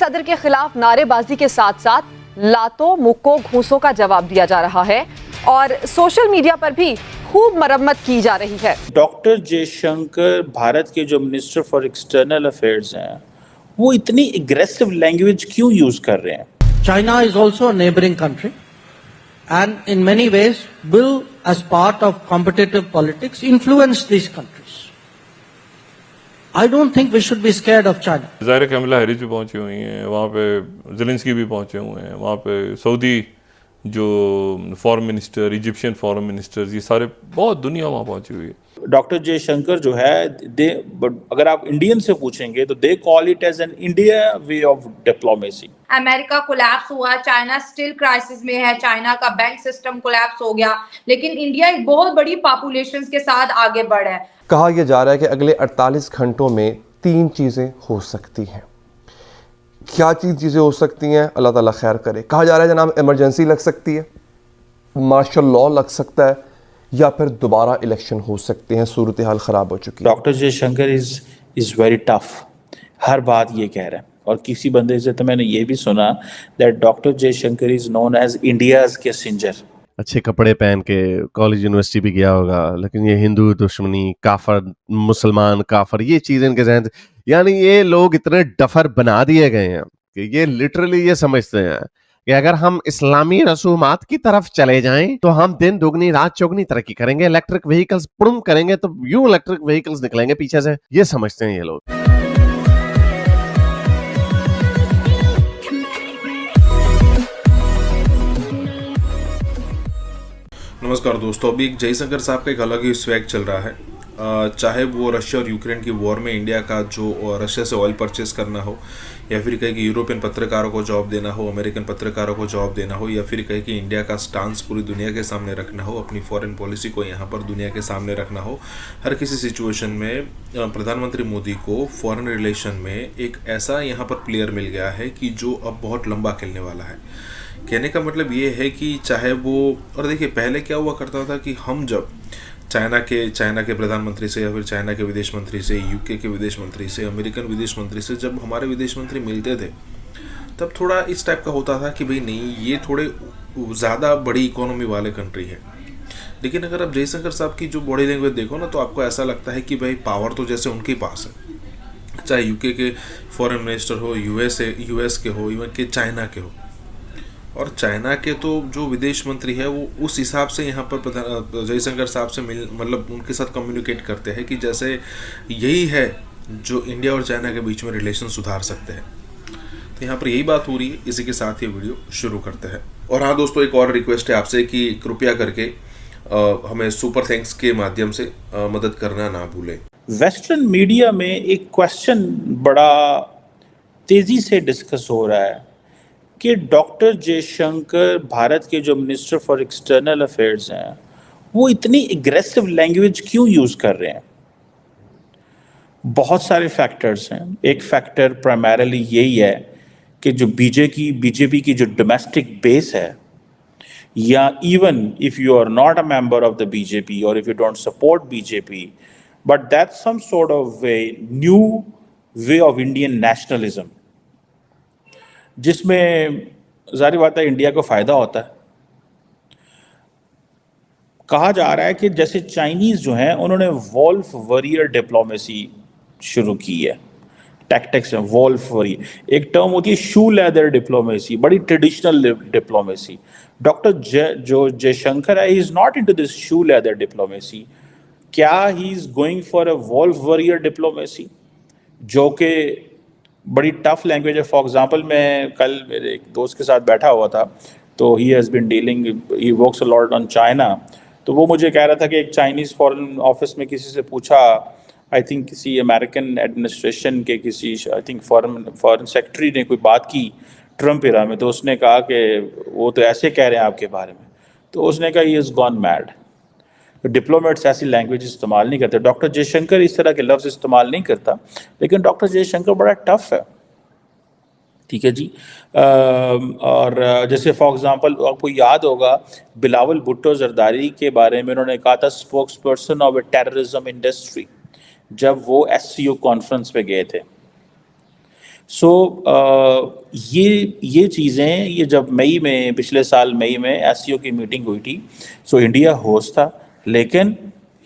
सदर के खिलाफ नारेबाजी के साथ साथ लातों मुक्कों घूंसों का जवाब दिया जा रहा है और सोशल मीडिया पर भी खूब मरम्मत की जा रही है। डॉक्टर जयशंकर भारत के जो मिनिस्टर फॉर एक्सटर्नल अफेयर्स हैं, वो इतनी एग्रेसिव लैंग्वेज क्यों यूज कर रहे हैं? China is also a neighboring country and in many ways will, as part of competitive politics, influence these countries. I don't think we should be scared of China. ज़ाहिर कमला Harris भी पहुंची हुई हैं, वहाँ पे ज़ेलेंस्की भी पहुंचे हुए हैं, वहाँ पे सऊदी जो foreign minister, Egyptian foreign ministers, ये सारे बहुत दुनिया वहाँ पहुंची हुई है। डॉक्टर जयशंकर जो है, अगर आप इंडियन से पूछेंगे तो they call it as an India way of diplomacy. America collapse हुआ, चाइना स्टिल क्राइसिस में है, चाइना का बैंक सिस्टम कोलैप्स हो गया, लेकिन इंडिया एक बहुत बड़ी पॉपुलेशन के साथ आगे बढ़ा है। कहा यह जा रहा है कि अगले 48 घंटों में 3 चीज़ें हो सकती हैं। क्या चीज़ें हो सकती हैं, अल्लाह ताला खैर करे। कहा जा रहा है जनाब इमरजेंसी लग सकती है, मार्शल लॉ लग सकता है, या फिर दोबारा इलेक्शन हो सकते हैं, सूरत हाल ख़राब हो चुकी है। Doctor Jaishankar is very tough, हर बात ये कह रहा है। और किसी बंदे से तो मैंने ये भी सुना that doctor Jaishankar is known as India's Kissinger. अच्छे कपड़े पहन के कॉलेज यूनिवर्सिटी भी गया होगा, लेकिन ये हिंदू दुश्मनी, काफर, मुसलमान काफर, ये चीज़ इनके जहन, यानी ये लोग इतने डफर बना दिए गए हैं कि ये लिटरली ये समझते हैं कि अगर हम इस्लामी रसूमात की तरफ चले जाएं तो हम दिन दुगनी रात चौगनी तरक्की करेंगे, इलेक्ट्रिक व्हीकल्स पुड़म करेंगे तो यूं इलेक्ट्रिक व्हीकल्स निकलेंगे पीछे से, ये समझते हैं ये लोग। नमस्कार दोस्तों, अभी एक जयशंकर साहब का एक अलग ही स्वैग चल रहा है। चाहे वो रशिया और यूक्रेन की वॉर में इंडिया का जो रशिया से ऑयल परचेस करना हो, या फिर कहे कि यूरोपियन पत्रकारों को जवाब देना हो, अमेरिकन पत्रकारों को जवाब देना हो, या फिर कहे कि इंडिया का स्टांस पूरी दुनिया के सामने रखना हो, अपनी फॉरेन पॉलिसी को यहाँ पर दुनिया के सामने रखना हो, हर किसी सिचुएशन में प्रधानमंत्री मोदी को फॉरेन रिलेशन में एक ऐसा यहाँ पर प्लेयर मिल गया है कि जो अब बहुत लंबा खेलने वाला है। कहने का मतलब ये है कि चाहे वो, और देखिए पहले क्या हुआ करता था कि हम जब चाइना के प्रधानमंत्री से, या फिर चाइना के विदेश मंत्री से, यूके के विदेश मंत्री से, अमेरिकन विदेश मंत्री से जब हमारे विदेश मंत्री मिलते थे, तब थोड़ा इस टाइप का होता था कि भाई नहीं, ये थोड़े ज़्यादा बड़ी इकोनॉमी वाले कंट्री है। लेकिन अगर आप जयशंकर साहब की जो बॉडी लैंग्वेज देखो ना, तो आपको ऐसा लगता है कि भाई पावर तो जैसे उनके पास है, चाहे यूके के फॉरेन मिनिस्टर हो, यूएस के हो, इवन के चाइना के हो। और चाइना के तो जो विदेश मंत्री है वो उस हिसाब से यहाँ पर जयशंकर साहब से मतलब उनके साथ कम्युनिकेट करते हैं कि जैसे यही है जो इंडिया और चाइना के बीच में रिलेशन सुधार सकते हैं। तो यहाँ पर यही बात हो रही है। इसी के साथ ये वीडियो शुरू करते हैं। और हाँ दोस्तों, एक और रिक्वेस्ट है आपसे कि कृपया करके हमें सुपर थैंक्स के माध्यम से मदद करना ना भूलें। वेस्टर्न मीडिया में एक क्वेश्चन बड़ा तेज़ी से डिस्कस हो रहा है कि डॉक्टर जयशंकर भारत के जो मिनिस्टर फॉर एक्सटर्नल अफेयर्स हैं, वो इतनी एग्रेसिव लैंग्वेज क्यों यूज़ कर रहे हैं। बहुत सारे फैक्टर्स हैं। एक फैक्टर प्राइमरीली यही है कि जो बीजेपी की जो डोमेस्टिक बेस है, या even if you are not a member of the BJP और if you don't support BJP, but that's some sort of way new way of Indian nationalism, जिसमें जाहिर बात है इंडिया को फ़ायदा होता है। कहा जा रहा है कि जैसे चाइनीज़ जो हैं, उन्होंने वॉल्फ वॉरियर डिप्लोमेसी शुरू की है। टैक्टिक्स है वॉल्फ वॉरियर, एक टर्म होती है शू लेदर डिप्लोमेसी, बड़ी ट्रेडिशनल डिप्लोमेसी। डॉक्टर जयशंकर है, he is not into this shoe leather diplomacy. क्या he is going for a wolf warrior diplomacy, जो कि बड़ी टफ लैंग्वेज है। फॉर एग्जांपल, मैं कल मेरे एक दोस्त के साथ बैठा हुआ था, तो he has been dealing, he works a lot on China. तो वो मुझे कह रहा था कि एक चाइनीज़ फॉरेन ऑफिस में किसी से पूछा, आई थिंक किसी अमेरिकन एडमिनिस्ट्रेशन के किसी, आई थिंक फॉरेन सेक्रेटरी ने कोई बात की ट्रम्प एरा में, तो उसने कहा कि वो तो ऐसे कह रहे हैं आपके बारे में। तो उसने कहा he is gone mad. Diplomats ऐसी लैंग्वेज इस्तेमाल नहीं करते। डॉक्टर जयशंकर इस तरह के लफ्ज़ इस्तेमाल नहीं करता, लेकिन डॉक्टर जयशंकर बड़ा टफ है, ठीक है जी। और जैसे फॉर एग्जांपल आपको याद होगा बिलावल भुट्टो जरदारी के बारे में उन्होंने कहा था spokes person of A terrorism industry, जब वो SCO कॉन्फ्रेंस पे गए थे। ये चीज़ें, ये जब मई में, पिछले साल मई में एससीओ की मीटिंग हुई थी, सो इंडिया होस्ट था, लेकिन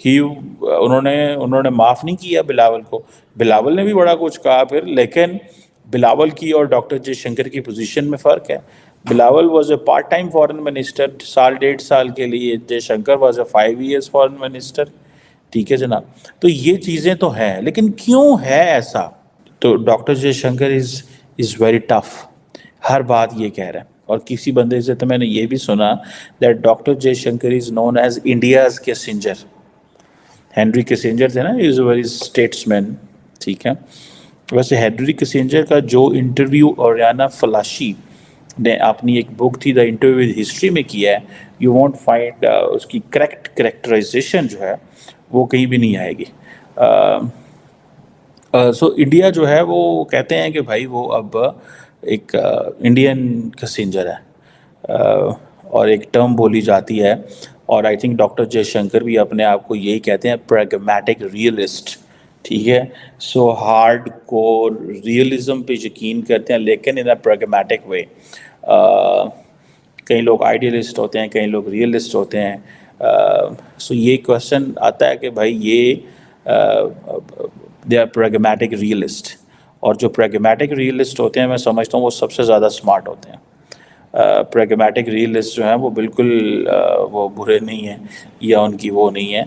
उन्होंने माफ़ नहीं किया बिलावल को। बिलावल ने भी बड़ा कुछ कहा फिर, लेकिन बिलावल की और डॉक्टर जयशंकर की पोजीशन में फ़र्क है। Bilawal was a part time foreign minister, साल 1.5 साल के लिए। Jaishankar was a 5 years foreign minister. ठीक है जनाब, तो ये चीज़ें तो हैं, लेकिन क्यों है ऐसा? तो doctor Jaishankar is very tough, हर बात ये कह रहा है। और किसी बंदे से तो मैंने ये भी सुना that doctor Jaishankar is known as India's Kissinger. Henry Kissinger थे ना, इज़ अ वेरी स्टेट्समैन। ठीक है, वैसे हेनरी किसिंजर का जो इंटरव्यू ओरियाना फलाशी ने अपनी एक बुक थी द इंटरव्यू विद हिस्ट्री में किया है, यू वॉन्ट फाइंड उसकी करेक्ट करेक्टराइजेशन जो है वो कहीं भी नहीं आएगी। सो इंडिया जो है वो कहते हैं कि भाई वो अब एक इंडियन किसिंजर है, और एक टर्म बोली जाती है, और आई थिंक डॉक्टर जयशंकर भी अपने आप को यही कहते हैं, प्रैग्मेटिक रियलिस्ट। ठीक है, सो हार्ड कोर रियलिज्म पे यकीन करते हैं, लेकिन इन अ प्रैग्मेटिक वे। कई लोग आइडियलिस्ट होते हैं, कई लोग रियलिस्ट होते हैं। सो ये क्वेश्चन आता है कि भाई ये दे आर प्रैग्मेटिक रियलिस्ट, और जो प्रैग्मेटिक रियलिस्ट होते हैं मैं समझता हूँ वो सबसे ज़्यादा स्मार्ट होते हैं। प्रैग्मेटिक रियलिस्ट जो हैं वो बिल्कुल वो बुरे नहीं हैं, या उनकी वो नहीं है।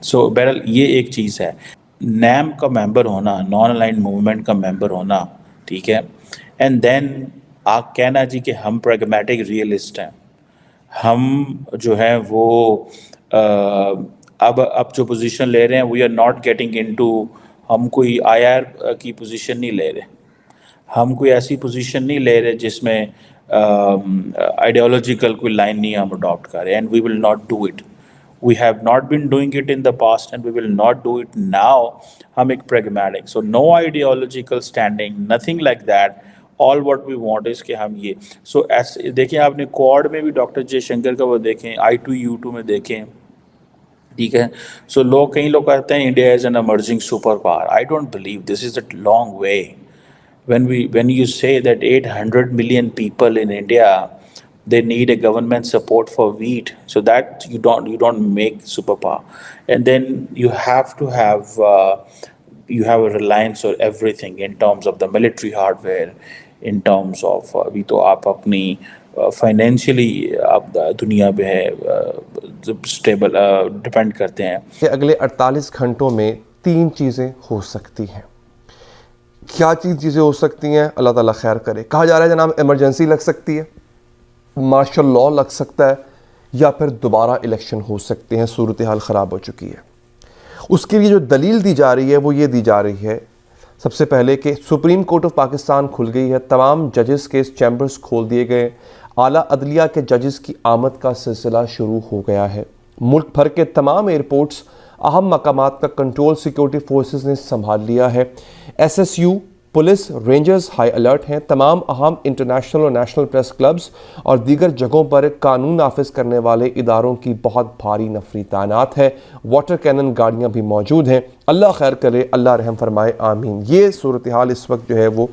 सो बहरहाल ये एक चीज़ है, नैम का मेंबर होना, नॉन अलाइंड मूवमेंट का मेंबर होना, ठीक है, एंड देन आप कहना जी कि हम प्रैग्मेटिक रियलिस्ट हैं, हम जो है वो अब जो पोजीशन ले रहे हैं, we are not getting into, हम कोई आईआर की पोजीशन नहीं ले रहे, हम कोई ऐसी पोजीशन नहीं ले रहे जिसमें आइडियोलॉजिकल कोई लाइन नहीं हम अडॉप्ट करें, and we will not do it. We have not been doing it in the past and we will not do it now. हम एक pragmatic, so no ideological standing, nothing like that. All what we want is कि हम ये, सो ऐसे देखिए, आपने quad में भी डॉक्टर जयशंकर का वो देखें, I2U2 में देखें, ठीक है। सो कई लोग कहते हैं India is an emerging super power. I don't believe this is a long way. when you say that 800 million people in India, they need a government support for wheat, so that you don't make superpower, and then you have to have you have a reliance on everything in terms of the military hardware, in terms of अभी तो आप अपनी financially आप दुनिया पे है stable depend करते हैं। कि अगले 48 घंटों में 3 चीज़ें हो सकती हैं। क्या चीज़ें हो सकती हैं, अल्लाह ताला खैर करे। कहा जा रहा है जनाब इमरजेंसी लग सकती है, मार्शल लॉ लग सकता है, या फिर दोबारा इलेक्शन हो सकते हैं, सूरत हाल ख़राब हो चुकी है। उसके लिए जो दलील दी जा रही है वो ये दी जा रही है सबसे पहले कि सुप्रीम कोर्ट ऑफ पाकिस्तान खुल गई है, तमाम जजेस के चैम्बर्स खोल दिए गए, आला अदलिया के जजेस की आमद का सिलसिला शुरू हो गया है। मुल्क भर के तमाम एयरपोर्ट्स, अहम मकामात का कंट्रोल सिक्योरिटी फोर्सेस ने संभाल लिया है। SSU, police, rangers high alert हैं। तमाम अहम इंटरनेशनल और नेशनल प्रेस क्लब्स और दीगर जगहों पर कानून नाफिज करने वाले इदारों की बहुत भारी नफरी तैनात है। वाटर कैनन गाड़ियाँ भी मौजूद हैं। अल्लाह खैर करे, अल्लाह रहम फरमाए, आमीन। ये सूरत हाल इस वक्त जो है वो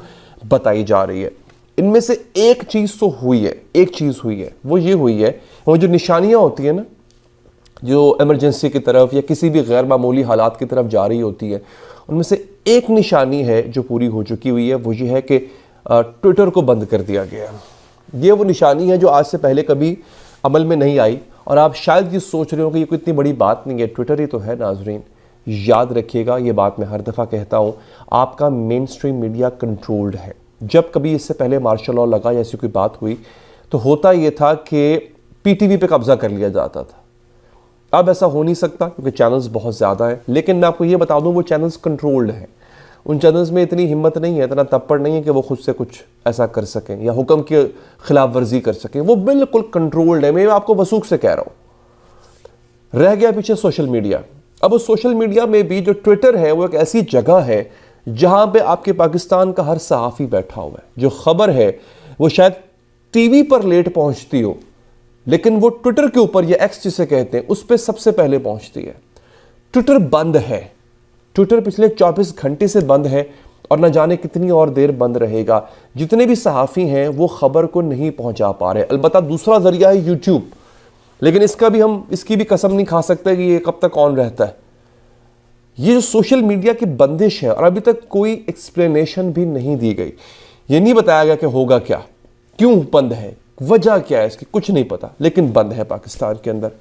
बताई जा रही है। इनमें से एक चीज़ तो हुई है, एक चीज़ हुई है, वो ये हुई है, वो जो निशानियाँ होती हैं ना, जो इमरजेंसी की तरफ या किसी भी गैर मामूली हालात की तरफ जा रही होती है, उनमें से एक निशानी है जो पूरी हो चुकी हुई है। वो ये है कि ट्विटर को बंद कर दिया गया। ये वो निशानी है जो आज से पहले कभी अमल में नहीं आई, और आप शायद ये सोच रहे हो कि ये कोई इतनी बड़ी बात नहीं है, ट्विटर ही तो है। नाजरीन याद रखिएगा, ये बात मैं हर दफ़ा कहता हूँ, आपका मेन स्ट्रीम मीडिया कंट्रोल्ड है। जब कभी इससे पहले मार्शल लॉ लगा या ऐसी कोई बात हुई तो होता ये था कि PTV पे कब्जा कर लिया जाता था। अब ऐसा हो नहीं सकता क्योंकि चैनल्स बहुत ज़्यादा हैं, लेकिन मैं आपको ये बता दूं वो चैनल्स कंट्रोल्ड हैं। उन चैनल्स में इतनी हिम्मत नहीं है, इतना तप्पड़ नहीं है कि वो खुद से कुछ ऐसा कर सकें या हुक्म की खिलाफ वर्जी कर सकें। वो बिल्कुल कंट्रोल्ड है। मैं आपको वसूख से कह रहा हूँ। रह गया पीछे सोशल मीडिया। अब उस सोशल मीडिया में भी जो ट्विटर है वो एक ऐसी जगह है जहाँ पे आपके पाकिस्तान का हर सहाफ़ी बैठा हुआ है। जो खबर है वो शायद TV पर लेट पहुँचती हो, लेकिन वो ट्विटर के ऊपर, या X जिसे कहते हैं, उस पर सबसे पहले पहुंचती है। ट्विटर बंद है। ट्विटर पिछले 24 घंटे से बंद है। और न जाने कितनी और देर बंद रहेगा। जितने भी सहाफ़ी हैं वो ख़बर को नहीं पहुंचा पा रहे। अलबत्ता दूसरा ज़रिया है यूट्यूब, लेकिन इसकी भी कसम नहीं खा सकते कि ये कब तक ऑन रहता है। ये जो सोशल मीडिया की बंदिश है और अभी तक कोई एक्सप्लेनेशन भी नहीं दी गई। ये नहीं बताया गया कि होगा क्या, क्यों बंद है, वजह क्या है इसकी, कुछ नहीं पता, लेकिन बंद है पाकिस्तान के अंदर।